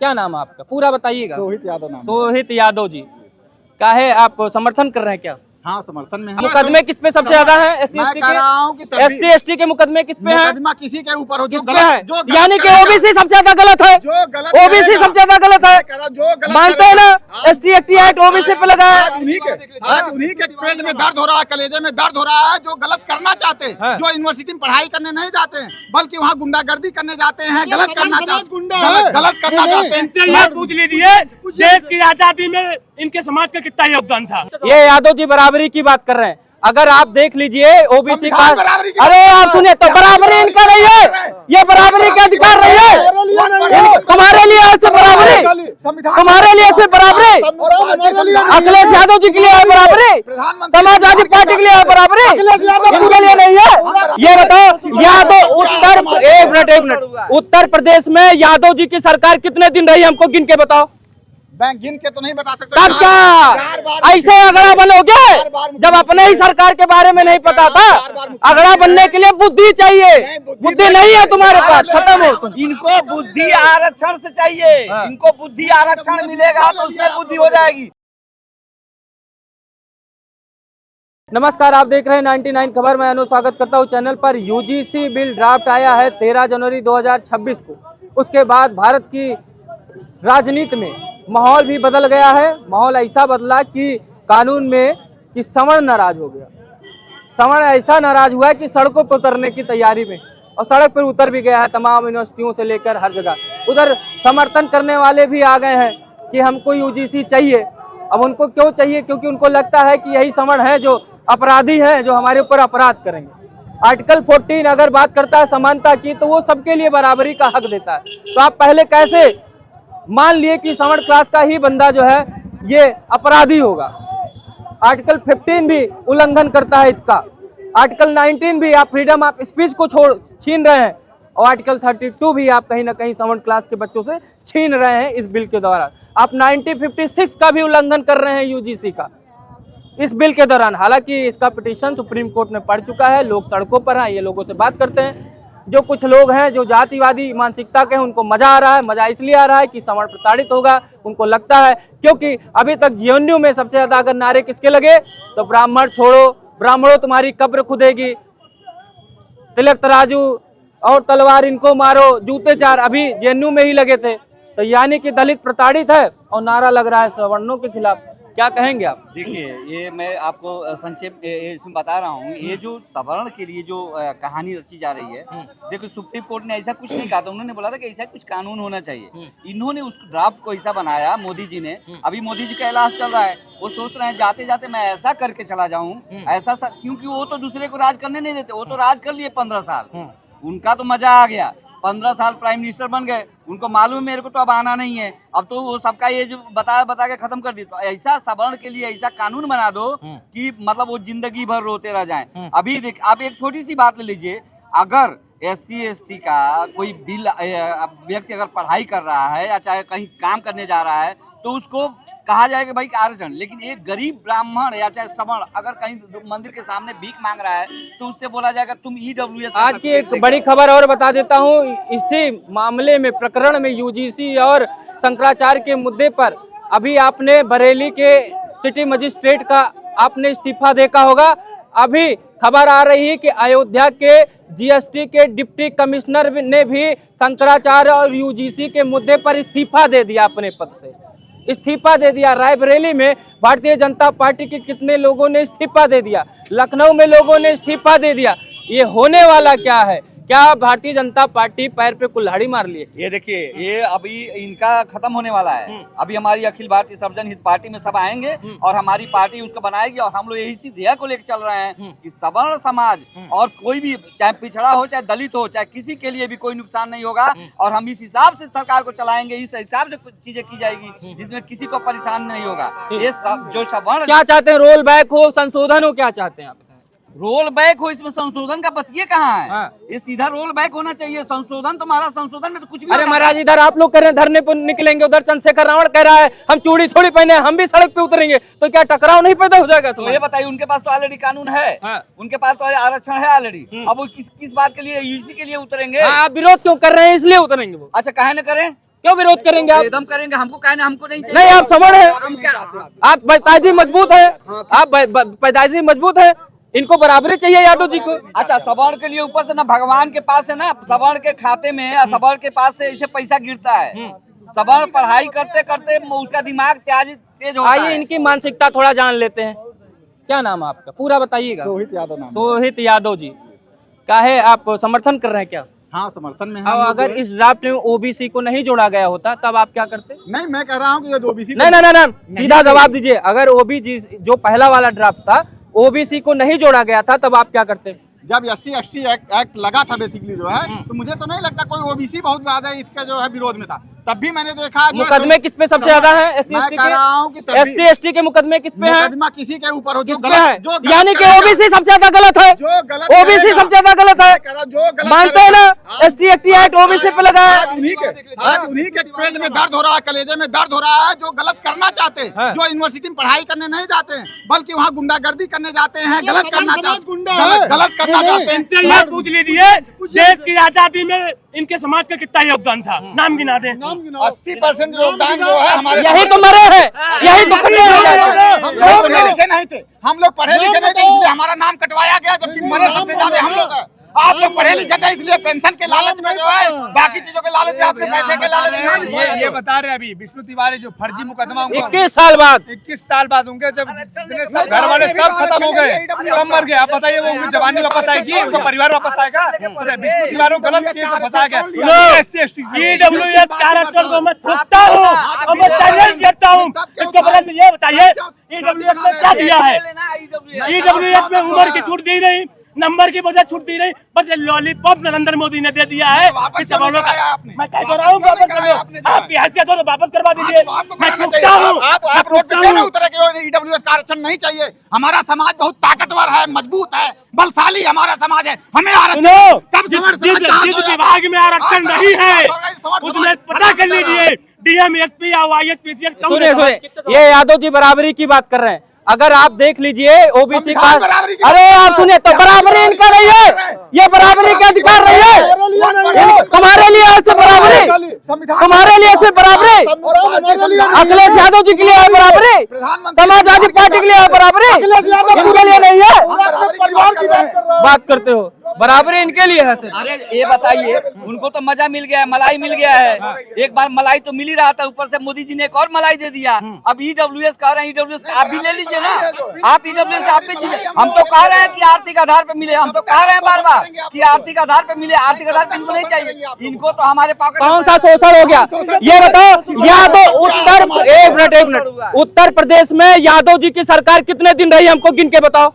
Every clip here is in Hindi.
क्या नाम है आपका, पूरा बताइएगा। सोहित यादव नाम है। सोहित यादव जी, काहे आप समर्थन कर रहे हैं क्या? हाँ, समर्थन में है। मुकदमे किस पे सबसे ज्यादा है? एससी मैं एसटी कह रहा हूँ कि के, एससी एसटी के मुकदमे किस पे है? मुकदमा किसी के ऊपर हो जो किस पे गलत, है? जो गलत यानी कि करेगा, ओबीसी सबसे ज्यादा गलत है। जो गलत ओबीसी करेगा, सबसे ज्यादा गलत मैं है। कह रहा हूँ, जो गलत मानते हैं ना, करेगा। एसटी एक्टी एक्ट ओबीसी पे लगा है। आज उन्हीं के पेट में दर्द हो रहा है, कलेजे में दर्द हो रहा है, जो गलत करना चाहते हैं, हाँ। जो यूनिवर्सिटी में पढ़ाई करने नहीं जाते हैं, बल्कि वहाँ गुंडागर्दी करने जाते हैं, गलत करना चाहते हैं, गलत करना चाहते हैं। इनसे ये पूछ लीजिए देश की आजादी में इनके समाज का कितना योगदान था। ये यादव जी बराबरी की बात कर रहे हैं। अगर आप देख लीजिए ओबीसी का, संविधान बराबरी की अरे आप सुनिए तो, बराबरी इनका नहीं है, ये बराबरी का अधिकार नहीं है। तुम्हारे लिए ऐसे बराबरी, तुम्हारे लिए ऐसे बराबरी, अखिलेश यादव जी के लिए है बराबरी, समाजवादी पार्टी के लिए है बराबरी, इनके लिए नहीं है। ये बताओ यादव एक मिनट, उत्तर प्रदेश में यादव जी की सरकार कितने दिन रही, हमको गिन के बताओ। बैंक गिन के तो नहीं बता सकते। तब क्या ऐसे अगड़ा बनोगे जब अपने ही सरकार के बारे में नहीं पता था? अगड़ा बनने के लिए बुद्धि चाहिए, बुद्धि नहीं है तुम्हारे पास, खत्म हो। इनको बुद्धि आरक्षण से चाहिए, इनको बुद्धि आरक्षण मिलेगा तो उसमें बुद्धि हो जाएगी। नमस्कार, आप देख रहे हैं 99 खबर। मैं अनु स्वागत करता हूं चैनल पर। यूजीसी बिल ड्राफ्ट आया है 13 जनवरी 2026 को। उसके बाद भारत की राजनीति में माहौल भी बदल गया है। माहौल ऐसा बदला कि कानून में कि सवर्ण नाराज हो गया। सवर्ण ऐसा नाराज हुआ है कि सड़कों पर उतरने की तैयारी में, और सड़क पर उतर भी गया है तमाम यूनिवर्सिटियों से लेकर हर जगह। उधर समर्थन करने वाले भी आ गए हैं कि हमको यूजीसी चाहिए। अब उनको क्यों चाहिए? क्योंकि उनको लगता है कि यही सवर्ण है जो अपराधी हैं, जो हमारे ऊपर अपराध करेंगे। आर्टिकल 14 अगर बात करता है समानता की, तो वो सबके लिए बराबरी का हक देता है। तो आप पहले कैसे मान लिए कि सवर्ण क्लास का ही बंदा जो है ये अपराधी होगा? आर्टिकल 15 भी उल्लंघन करता है इसका। आर्टिकल 19 भी आप फ्रीडम ऑफ स्पीच को छीन रहे हैं, और आर्टिकल 32 भी आप कहीं ना कहीं सवर्ण क्लास के बच्चों से छीन रहे हैं इस बिल के दौरान। आप 1956 का भी उल्लंघन कर रहे हैं यूजीसी का इस बिल के दौरान। हालांकि इसका पिटीशन सुप्रीम कोर्ट में पड़ चुका है, लोग सड़कों पर हैं, ये लोगों से बात करते हैं। जो कुछ लोग हैं जो जातिवादी मानसिकता के हैं, उनको मजा आ रहा है। मजा इसलिए आ रहा है कि सवर्ण प्रताड़ित होगा, उनको लगता है, क्योंकि अभी तक जेएनयू में सबसे ज्यादा अगर नारे किसके लगे तो ब्राह्मण छोड़ो, ब्राह्मणों तुम्हारी कब्र खुदेगी, तिलक तराजू और तलवार इनको मारो, जूते चार, अभी जेएनयू में ही लगे थे। तो यानी कि दलित प्रताड़ित है और नारा लग रहा है सवर्णों के खिलाफ। क्या कहेंगे आप? देखिए, ये मैं आपको संक्षेप इसमें बता रहा हूँ। ये जो सवर्ण के लिए जो कहानी रची जा रही है, देखो सुप्रीम कोर्ट ने ऐसा कुछ नहीं कहा था। उन्होंने बोला था कि ऐसा कुछ कानून होना चाहिए। इन्होंने उस ड्राफ्ट को ऐसा बनाया, मोदी जी ने। अभी मोदी जी का इलाज चल रहा है, वो सोच रहे हैं जाते जाते मैं ऐसा करके चला जाऊँ, ऐसा क्योंकि वो तो दूसरे को राज करने नहीं देते। वो तो राज कर लिए 15 साल, उनका तो मजा आ गया। 15 साल प्राइम मिनिस्टर बन गए, उनको मालूम है मेरे को तो अब आना नहीं है। अब तो वो सबका ये जो बता के खत्म कर दी। तो ऐसा सवर्ण के लिए ऐसा कानून बना दो कि मतलब वो जिंदगी भर रोते रह जाएं। अभी देख, आप एक छोटी सी बात ले लीजिए। अगर SC ST का कोई बिल व्यक्ति अगर पढ़ाई कर रहा है या चाहे कहीं काम करने जा रहा है, तो उसको कहा जाएगा भाई आरक्षण। लेकिन एक गरीब ब्राह्मण या चाहे सवर्ण अगर कहीं मंदिर के सामने भीख मांग रहा है, तो उससे बोला जाएगा तुम EWS। आज की एक बड़ी खबर और बता देता हूं। इसी मामले में, प्रकरण में, यूजीसी और शंकराचार्य के मुद्दे पर अभी आपने बरेली के सिटी मजिस्ट्रेट का आपने इस्तीफा देखा होगा। अभी खबर आ रही है कि अयोध्या के GST के डिप्टी कमिश्नर ने भी शंकराचार्य और यूजीसी के मुद्दे पर इस्तीफा दे दिया, अपने पद से इस्तीफा दे दिया। रायबरेली में भारतीय जनता पार्टी के कितने लोगों ने इस्तीफा दे दिया, लखनऊ में लोगों ने इस्तीफा दे दिया। ये होने वाला क्या है? क्या भारतीय जनता पार्टी पैर पे कुल्हाड़ी मार लिए? ये देखिए, ये अभी इनका खत्म होने वाला है। अभी हमारी अखिल भारतीय सर्वजन हित पार्टी में सब आएंगे और हमारी पार्टी उसको बनाएगी। और हम लोग यही ध्येय को लेकर चल रहे हैं कि सवर्ण समाज और कोई भी, चाहे पिछड़ा हो, चाहे दलित हो, चाहे किसी के लिए भी कोई नुकसान नहीं होगा। और हम इस हिसाब से सरकार को चलाएंगे, इस हिसाब से कुछ चीजें की जाएगी जिसमें किसी को परेशान नहीं होगा। ये जो सवर्ण क्या चाहते हैं? रोल बैक हो, संशोधन हो, क्या चाहते हैं आप? रोल बैक हो, इसमें संशोधन का बस ये कहाँ है? हाँ। ये सीधा रोल बैक होना चाहिए। संशोधन तुम्हारा, संशोधन में तो कुछ भी। अरे महाराज, इधर आप लोग कर रहे हैं धरने पर निकलेंगे, उधर चंद्रशेखर रावण कह रहा है हम चूड़ी थोड़ी पहने, हम भी सड़क पे उतरेंगे, तो क्या टकराव नहीं पैदा हो जाएगा? तो ये बताइए, उनके पास तो ऑलरेडी कानून है। हाँ। उनके पास तो आरक्षण है ऑलरेडी। अब वो किस बात के लिए, यूजीसी के लिए उतरेंगे? आप विरोध क्यों कर रहे हैं? इसलिए उतरेंगे वो। अच्छा, काहे न करें? क्यों विरोध करेंगे आप? एकदम करेंगे, हमको कहना हमको नहीं चाहिए। नहीं, आप समझ है, हम क्या आप पैदाइशी मजबूत है, आप पैदाइशी मजबूत है, इनको बराबरी चाहिए यादव जी को। अच्छा, सवर्ण के लिए ऊपर से ना भगवान के पास है ना, सवर्ण के खाते में सवर्ण के पास से इसे पैसा गिरता है। सवर्ण पढ़ाई करते करते उसका दिमाग तेज होता आइए है। इनकी मानसिकता थोड़ा जान लेते हैं। क्या नाम है आपका, पूरा बताइएगा। रोहित यादव नाम। सोहित यादव जी, काहे आप समर्थन कर रहे हैं क्या? हाँ, समर्थन में अब हम लोग अगर जो है- इस ड्राफ्ट में ओबीसी को नहीं जोड़ा गया होता तब आप क्या करते? नहीं, मैं कह रहा हूँ कि ये ओबीसी नहीं नहीं नहीं, सीधा जवाब दीजिए। अगर ओबीसी जो पहला वाला ड्राफ्ट था ओबीसी को नहीं जोड़ा गया था तब आप क्या करते? जब SC/ST एक्ट लगा था बेसिकली जो है, तो मुझे तो नहीं लगता कोई ओबीसी बहुत ज्यादा इसके जो है विरोध में था। तब भी मैंने देखा जो मुकदमे किस पे सबसे ज्यादा है? मैं कह रहा हूँ कि तब भी SC/ST के मुकदमे किस पे है? मुकदमा किसी के ऊपर हो जो किस पे गलत है? जो गलत यानी कि करेगा, ओबीसी सबसे ज्यादा गलत है, जो गलत ओबीसी करेगा, सबसे ज्यादा गलत है। मैं कह रहा हूँ, जो गलत मानते हैं करेगा, ना ST/ST एक्ट ओबीसी पे लगा है। आज उन्हीं के पेट में दर्द हो रहा है, कलेजे में दर्द हो रहा है, जो गलत करना चाहते हैं, हाँ। जो यूनिवर्सिटी में पढ़ाई करने नहीं जाते हैं, बल्कि वहाँ गुंडागर्दी करने जाते हैं, गलत करना चाहते हैं, गलत करना चाहते हैं। इनसे ये पूछ लीजिए देश की आजादी में इनके समाज का कितना योगदान था, नाम गिना दे। 80% योगदान जो है हमारे यही तो मरे हैं, यही तो खड़े हैं। हम लोग पढ़े लिखे नहीं थे, हम लोग पढ़े लिखे नहीं थे, इसलिए हमारा नाम कटवाया गया, जबकि मरे सबसे ज्यादा हम लोग हैं। आप लोग पढ़े लिखे थे, इसलिए पेंशन के लालच में जो है, बाकी चीजों के लालच में, आपके पैसे के लालच में ये बता रहे अभी विष्णु तिवारी जो फर्जी मुकदमा 21 साल बाद 21 साल बाद होंगे, जब जितने सब घर वाले सब खत्म हो गए, सब मर गए। आप बताइए वो उनकी जवानी वापस आएगी, उनका परिवार वापस आएगा? विष्णु तिवारी को गलत केस में फंसाया गया। SC/ST EWS के आरक्षण को मैं थूकता हूँ और मैं चैलेंज करता हूँ। इसको बदल ये बताइए EWS में क्या दिया है? EWS में उम्र की छूट दी नहीं, नंबर की वजह छूट दी नहीं, बस ये लॉलीपॉप नरेंद्र मोदी ने दे दिया है। वापस क्यों नहीं कराया आपने? मैं कह रहा हूँ वापस कर दो, आपकी हैसियत हो तो वापस करवा दीजिए। मैं थूकता हूँ, आप रोड पे क्यों नहीं उतरे कि EWS का आरक्षण नहीं चाहिए? हमारा समाज बहुत ताकतवर है, मजबूत है, बलशाली हमारा समाज है, हमें आरक्षण सुनो, कब समझ जिस विभाग में आरक्षण नहीं है उसमें पता कर लीजिए DM SP या YS PCS। सुनिए सुनिए, ये यादव जी बराबरी की बात कर रहे हैं। अगर आप देख लीजिए ओबीसी का, संविधान बराबरी की अरे बात आप सुनिए तो बराबरी इनका नहीं है, ये बराबरी का अधिकार नहीं है। तुम्हारे लिए ऐसे बराबरी, तुम्हारे लिए ऐसे बराबरी, अखिलेश यादव जी के लिए है बराबरी, समाजवादी पार्टी के लिए है बराबरी, इनके लिए नहीं है। बात करते हो बराबरी इनके लिए है सिर्फ। अरे ये बताइए, उनको तो मजा मिल गया है, मलाई मिल गया है। एक बार मलाई तो मिल ही रहा था, ऊपर से मोदी जी ने एक और मलाई दे दिया। अब EWS कह रहे हैं, EWS आप भी ले लीजिए ना, आप EWS आप भी लीजिए। हम तो कह रहे हैं कि आर्थिक आधार पे मिले, हम तो कह रहे हैं बार बार कि आर्थिक आधार पे मिले, आर्थिक आधार पे इनको नहीं चाहिए, इनको तो हमारे पॉकेट। कौन सा शोषण हो गया ये बताओ? यादव एक मिनट, उत्तर प्रदेश में यादव जी की सरकार कितने दिन रही हमको गिन के बताओ।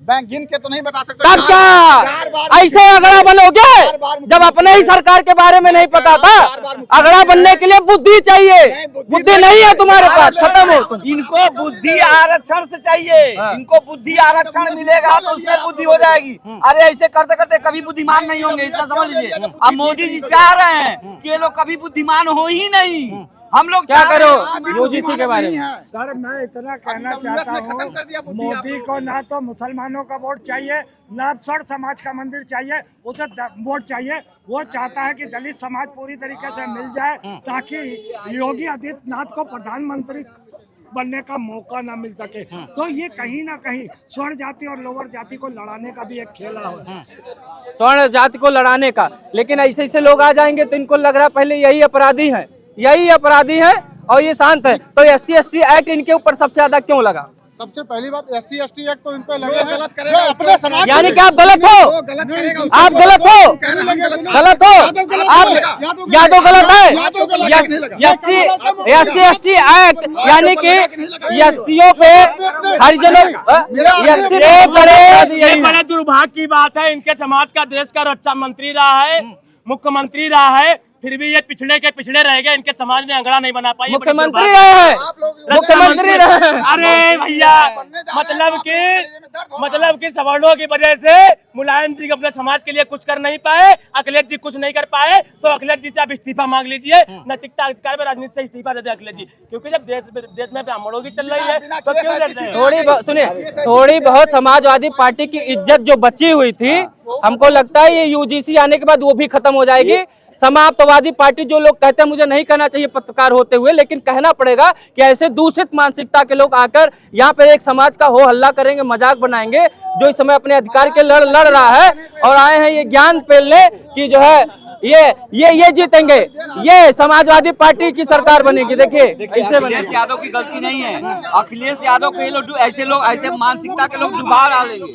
बैंक गिन के तो नहीं बता सकते। तब क्या ऐसे अगड़ा बनोगे जब अपने ही सरकार के बारे में नहीं पता था? अगड़ा बनने के लिए बुद्धि चाहिए, बुद्धि नहीं है तुम्हारे पास, खत्म हो। इनको बुद्धि आरक्षण से चाहिए, इनको बुद्धि आरक्षण मिलेगा तो उसमें बुद्धि हो जाएगी। अरे ऐसे करते करते कभी बुद्धिमान नहीं होंगे, इतना समझ लीजिए। अब मोदी जी चाह रहे हैं कि ये लोग कभी बुद्धिमान हो ही नहीं। हम लोग क्या करो UGC के बारे में? सर मैं इतना कहना चाहता हूँ, मोदी को ना तो मुसलमानों का वोट चाहिए, ना सर समाज का मंदिर चाहिए, उसे वोट चाहिए। वो चाहता है कि दलित समाज पूरी तरीके से मिल जाए ताकि योगी आदित्यनाथ को प्रधानमंत्री बनने का मौका ना मिल सके। तो ये कहीं ना कहीं स्वर्ण जाति और लोअर जाति को लड़ाने का भी एक खेला है, स्वर्ण जाति को लड़ाने का। लेकिन ऐसे ऐसे लोग आ जाएंगे तो इनको लग रहा है पहले यही अपराधी है, यही अपराधी है और ये शांत है। तो SC/ST एक्ट इनके ऊपर सबसे ज्यादा क्यों लगा? सबसे पहली बात SC/ST एक्ट तो इन पे लगे गलत करेगा अपने समाज, यानी कि आप गलत हो, आप गलत हो, गलत हो, आप यादव गलत है। SC/ST एक्ट यानी कि SCO पे हरिजनों ये बड़े दुर्भाग्य की बात है। इनके समाज का देश का रक्षा मंत्री रहा है, मुख्यमंत्री रहा है, फिर भी ये पिछड़े के पिछड़े रह गए। इनके समाज ने अंगड़ा नहीं बना पाई। मुख्यमंत्री रहे हैं, मुख्यमंत्री रहे हैं। अरे भैया, मतलब कि मतलब कि सवर्णों की वजह से मुलायम जी अपने समाज के लिए कुछ कर नहीं पाए, अखिलेश जी कुछ नहीं कर पाए, तो अखिलेश जी से आप इस्तीफा मांग लीजिए, नैतिकता अधिकार में राजनीति से इस्तीफा दे दे अखिलेश जी, क्योंकि जब देश में ब्राह्मणों की चल रही है तो क्यों लड़ रहे हैं? सुनिए, थोड़ी बहुत समाजवादी पार्टी की इज्जत जो बची हुई थी, हमको लगता है ये यूजीसी आने के बाद वो भी खत्म हो जाएगी। समाजवादी पार्टी, जो लोग कहते हैं, मुझे नहीं कहना चाहिए पत्रकार होते हुए, लेकिन कहना पड़ेगा कि ऐसे दूषित मानसिकता के लोग आकर यहाँ पे एक समाज का हो हल्ला करेंगे, मजाक बनाएंगे, जो इस समय अपने अधिकार के लड़ रहा है, और आए हैं ये ज्ञान फैलने की जो है ये जीतेंगे, ये समाजवादी पार्टी की सरकार बनेगी। देखिए ऐसे अखिलेश यादव की गलती नहीं है, अखिलेश यादव के लोग ऐसे मानसिकता के लोग दुबार आ लेंगे।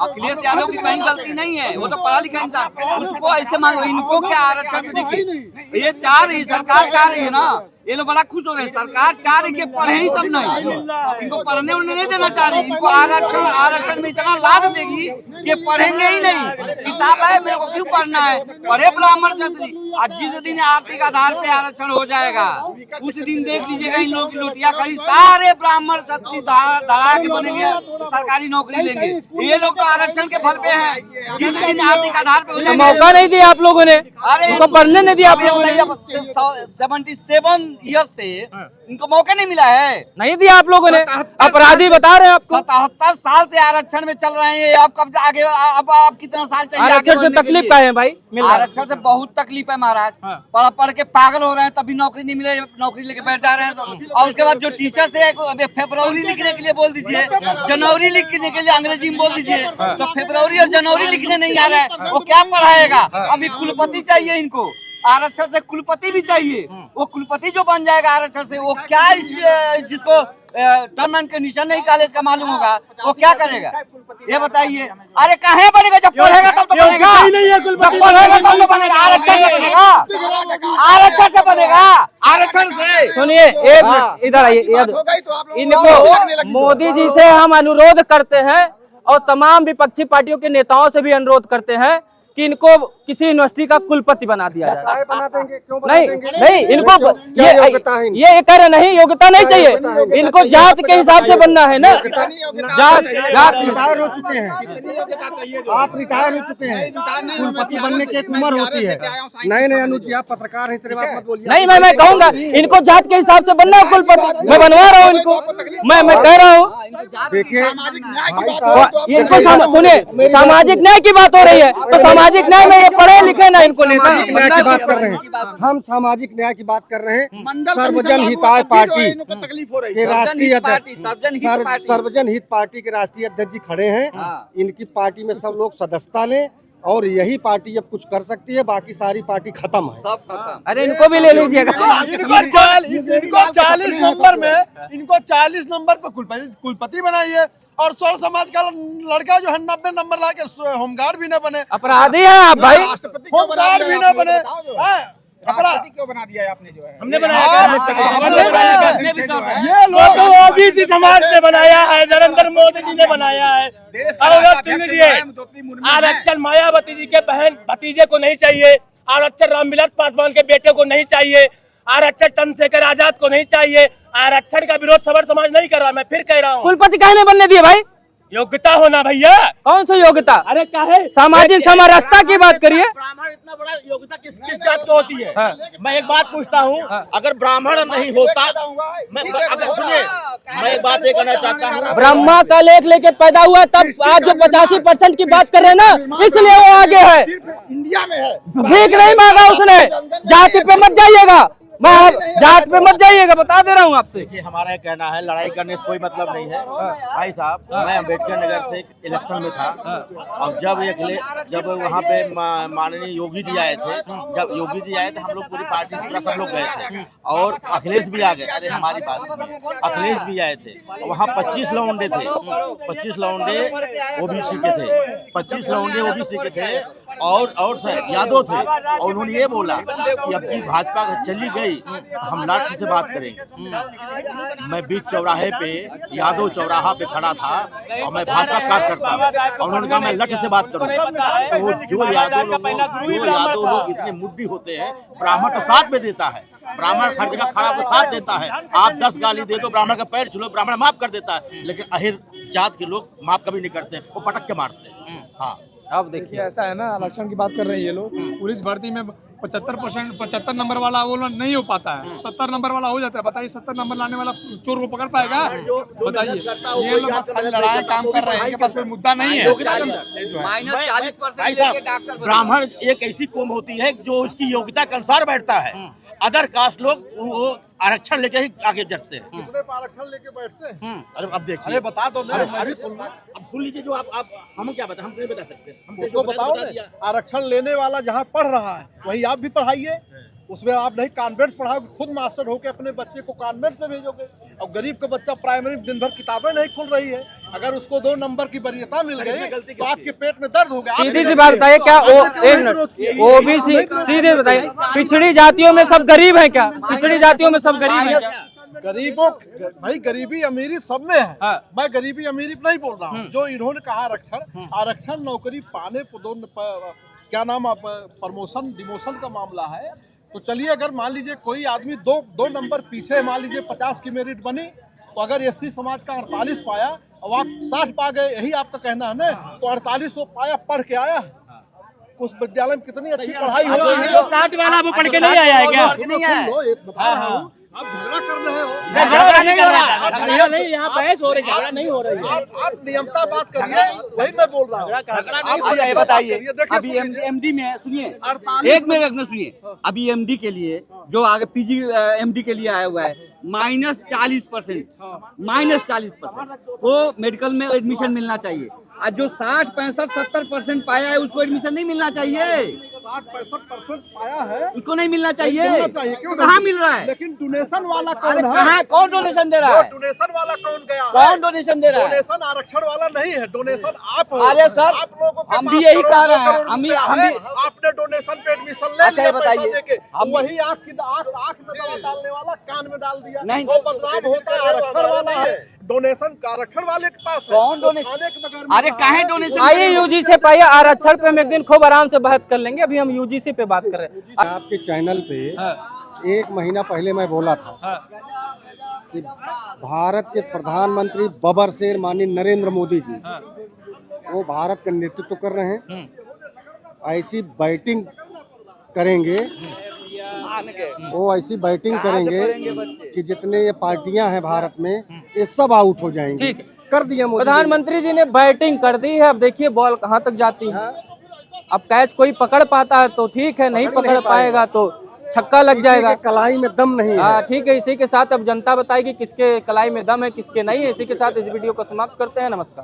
अखिलेश यादव की कहीं गलती नहीं है, वो तो पढ़ा लिखा इंसान, उसको ऐसे मांगो। इनको क्या आरक्षण में देखिए, ये चाह रही, सरकार चाह रही है ना, ये लोग बड़ा खुश हो रहे हैं, सरकार चाह रही कि पढ़े ही सब नहीं, इनको पढ़ने उन्हें नहीं देना चाह रही, इनको आरक्षण में इतना लाभ देगी कि पढ़ेंगे ही नहीं। किताब है, मेरे को क्यों पढ़ना है, पढ़े ब्राह्मण क्षत्रिय। आज जिस दिन आर्थिक आधार पे आरक्षण हो जाएगा, उस दिन देख लीजिएगा इन लोगों की लोटियां खड़ी, सारे ब्राह्मण क्षत्रिय धड़ा के बनेंगे, सरकारी नौकरी लेंगे। ये लोग तो आरक्षण के बल पे हैं, जिस दिन आर्थिक आधार पे हो जाएगा। मौका नहीं दिया आप लोगों ने, उनको पढ़ने नहीं दिया आप लोगों ने। 77 ईयर से इनको मौका नहीं मिला है, नहीं दिया आप लोगों ने, अपराधी बता रहे हैं आपको। 77 साल से आरक्षण में चल रहे हैं, अब कब आगे, अब आप कितना साल चाहिए? आरक्षण से तकलीफ का है भाई, आरक्षण से बहुत तकलीफ है महाराज, पढ़ के पागल हो रहे हैं, तभी नौकरी नहीं मिले, नौकरी लेके बैठ जा रहे हैं। और उसके बाद जो टीचर से फरवरी लिखने के लिए बोल दीजिए, जनवरी लिखने के लिए अंग्रेजी में बोल दीजिए, तो फरवरी और जनवरी लिखने नहीं आ रहा है, वो क्या पढ़ाएगा? अभी कुलपति चाहिए इनको, आरक्षण से कुलपति भी चाहिए, वो कुलपति जो बन जाएगा आरक्षण से, वो क्या जिसको टर्म एंड कंडीशन नहीं कॉलेज का मालूम होगा, वो क्या करेगा ये बताइए? अरे कहाँ बनेगा? जब पढ़ेगा तब तो बनेगा, जब पढ़ेगा तब तो बनेगा, आरक्षण से बनेगा, आरक्षण से बनेगा, आरक्षण से। सुनिए एक मिनट, इधर आइए। इनको मोदी जी से हम अनुरोध करते हैं और तमाम विपक्षी पार्टियों के नेताओं से भी अनुरोध करते हैं कि इनको किसी यूनिवर्सिटी का कुलपति बना दिया जाए। बना देंगे, क्यों बना नहीं देंगे? नहीं, इनको ये कह रहे नहीं, योग्यता नहीं चाहिए, इनको जात के हिसाब से बनना है ना, जात रिटायर हो चुके हैं, आप रिटायर हो चुके हैं, कुलपति बनने की एक उम्र होती है। नहीं अनुज जी, आप पत्रकार हैं, इस तरह बात मत बोलिए। नहीं, मैं कहूँगा इनको जात के हिसाब से बनना है कुलपति, मैं बनवा रहा हूँ इनको, मैं कह रहा हूँ। देखिए इनको सुनिए, सामाजिक न्याय की बात हो रही है, तो सामाजिक न्याय में ये पढ़े लिखे ना, इनको नेता न्याय की बात कर रहे हैं, हम सामाजिक न्याय की बात कर रहे हैं। सर्वजन हिताय पार्टी के राष्ट्रीय अध्यक्ष, सर्वजन हित पार्टी के राष्ट्रीय अध्यक्ष जी खड़े हैं, इनकी पार्टी में सब लोग सदस्यता लें, और यही पार्टी अब कुछ कर सकती है, बाकी सारी पार्टी खत्म है, सब खत्म। अरे इनको भी ले लीजिएगा। इनको 40 नंबर में, इनको 40 नंबर पे कुलपति बनाइए, और स्वर समाज का लड़का जो है 90 नंबर ला के होमगार्ड भी न बने। अपराधी हैं आप भाई, होमगार्ड भी न बने। राष्ट्रपति क्यों बना दिया है आपने? जो है हमने बनाया, ये लोग तो ओबीसी समाज ने बनाया है, नरेंद्र मोदी जी ने बनाया है। आरक्षण मायावती जी के बहन भतीजे को नहीं चाहिए, आरक्षण रामविलास पासवान के बेटे को नहीं चाहिए, आरक्षण चंद्रशेखर आजाद को नहीं चाहिए। आरक्षण का विरोध सवर समाज नहीं कर रहा, मैं फिर कह रहा हूँ। कुलपति काहे नहीं बनने दिए भाई? योग्यता होना भैया। कौन सी योग्यता? अरे काहे? सामाजिक समरसता की बात करिए। ब्राह्मण इतना बड़ा योग्यता किस जात की होती है? मैं एक बात पूछता हूँ, अगर ब्राह्मण नहीं होता, मैं एक बात ये कहना चाहता हूँ, ब्रह्मा का लेख लेके पैदा हुआ, तब आज जो 85% की बात कर रहे हैं ना, इसलिए वो आगे है। इंडिया में है, भीख नहीं मांगा उसने, जाति पे मत जाइएगा, मैं जात पे मत जाइएगा, बता दे रहा हूँ आपसे। देखिए हमारा ये कहना है, लड़ाई करने से कोई मतलब नहीं है भाई साहब। मैं अम्बेडकर नगर से एक इलेक्शन में था, और जब वहाँ पे माननीय योगी जी आए थे, जब योगी जी आए थे, हम लोग पूरी पार्टी से सब लोग गए थे, और अखिलेश भी आ गए। अरे हमारी बात सुनिए, अखिलेश भी आए थे, वहाँ 25 लौंडे थे, 25 लौंडे ओबीसी के थे, 25 लौंडे ओबीसी के थे, और यादव थे और उन्होंने ये बोला कि अब की भाजपा चली गई हम लाठी से बात करेंगे। मैं बीच चौराहे पे यादव चौराहा पे खड़ा था और मैं भाजपा कार्यकर्ता हूं और उन्होंने कहा मैं लाठी से बात करूंगा। तो जो यादव लोग इतने मुद्दी होते हैं, ब्राह्मण तो साथ में देता है, ब्राह्मण हर जगह खड़ा होकर साथ देता है। आप 10 गाली दे दो, ब्राह्मण का पैर छू लो, ब्राह्मण माफ कर देता है, लेकिन अहिर जात के लोग माफ कभी नहीं करते, वो पटक के मारते हैं। हाँ, अब देखिए ऐसा है ना, आरक्षण की बात कर रहे हैं ये लोग। पुलिस भर्ती में 75% नंबर वाला वो नहीं हो पाता है, 70 नंबर वाला हो जाता है। बताइए 70 नंबर लाने वाला चोर को पकड़ पाएगा? बताइए, ये लोग बस खाली लड़ाई काम कर रहे हैं, इनके पास कोई मुद्दा नहीं है। ब्राह्मण एक ऐसी कौम होती है जो उसकी योग्यता के अनुसार बैठता है। अदर कास्ट लोग वो आरक्षण लेके ही आगे जटते हैं। कितने आरक्षण लेके बैठते हैं? अरे अब देखिए, अरे बता दो, अब सुन लीजिए जो आप हम क्या बता, हम नहीं बता सकते, हम उसको बताओ ना। आरक्षण लेने वाला जहाँ पढ़ रहा है वही आप भी पढ़ाइए। उसमें आप नहीं कॉन्वेंट पढ़ाओगे, खुद मास्टर होके अपने बच्चे को कॉन्वेंट से भेजोगे। और गरीब का बच्चा प्राइमरी दिन भर किताबें नहीं खुल रही है, अगर उसको 2 नंबर की वरीयता मिल गई तो आपके पेट में दर्द हो गया। सीधी सी बात बताइए, क्या ओबीसी, सीधे बताइए, पिछड़ी जातियों में सब गरीब हैं क्या? पिछड़ी जातियों में सब गरीब हैं क्या? गरीबों, भाई गरीबी अमीरी सब में है। हाँ। मैं गरीबी अमीरी नहीं बोल रहा हूँ। जो इन्होंने कहा आरक्षण नौकरी पाने क्या नाम प्रमोशन डिमोशन का मामला है, तो चलिए अगर मान लीजिए कोई आदमी दो नंबर पीछे, मान लीजिए 50 की मेरिट बनी, तो अगर एससी समाज का 48 पाया और आप 60 पा गए, यही आपका कहना है ना, तो 48 वो पाया, पढ़ के आया। उस विद्यालय में कितनी अच्छी पढ़ाई हो रही है। 60 वाला वो पढ़ के नहीं आया है क्या? बता रहा हूँ, आप झगड़ा कर रहे हो। झगड़ा नहीं कर रहा, नहीं, यहाँ बहस हो रही, झगड़ा नहीं हो रही है। आप नियमता बात करिए, वही मैं बोल रहा हूँ। अच्छा ये बताइए, अभी एमडी में सुनिए, एक मिनट रखना, सुनिए, अभी एमडी के लिए जो आगे पीजी एमडी के लिए आया हुआ है -40%, -40% वो मेडिकल में एडमिशन मिलना चाहिए। और जो 60, 65, 70% पाया है उसको एडमिशन नहीं मिलना चाहिए। 60-65% पाया है, उसको नहीं मिलना चाहिए। क्यों? कहाँ मिल रहा है? लेकिन डोनेशन वाला कौन है? कहाँ, कौन डोनेशन दे रहा है? डोनेशन वाला कौन गया? कौन डोनेशन दे रहा है? डोनेशन आरक्षण वाला नहीं है, डोनेशन आप हो। अरे सर, आप लोगों के हम पास भी यही करोड़ कह रहे हैं, करोड़ हम भी रुपया है, आपने डोनेशन पे एडमिशन ले अच्छा, लिया ये बताइए, पैसा देके, हम वही आँख में दवा डालने वाला कान में डाल दिया। नहीं। वो बदलाव होता है, आरक्षण वाला है, डोनेशन आरक्षण वाले के पास है। कौन तो डोनेशन? खाने के बगैर अरे काहे डोनेशन? आइए यूजीसी से पाइए आरक्षण पे हम एक दिन खूब आराम से बात कर लेंगे। अभी हम यूजीसी पे बात कर रहे हैं। आपके चैनल पे 1 महीना पहले मैं बोला था कि भारत के प्रधानमंत्री बबरशेर माननीय नरेंद्र मोदी जी वो भारत का नेतृत्व कर रहे हैं, ऐसी बैटिंग करेंगे, वो ऐसी बैटिंग करेंगे कि जितने ये पार्टियां हैं भारत में ये सब आउट हो जाएंगे। ठीक है। कर दिया मोदी प्रधानमंत्री जी ने बैटिंग कर दी है, अब देखिए बॉल कहां तक जाती है। अब कैच कोई पकड़ पाता है तो ठीक है, नहीं पकड़ पाएगा तो छक्का लग जाएगा। कलाई में दम नहीं है। ठीक है, इसी के साथ अब जनता बताएगी किसके कलाई में दम है, किसके नहीं है। इसी के साथ इस वीडियो को समाप्त करते हैं। नमस्कार।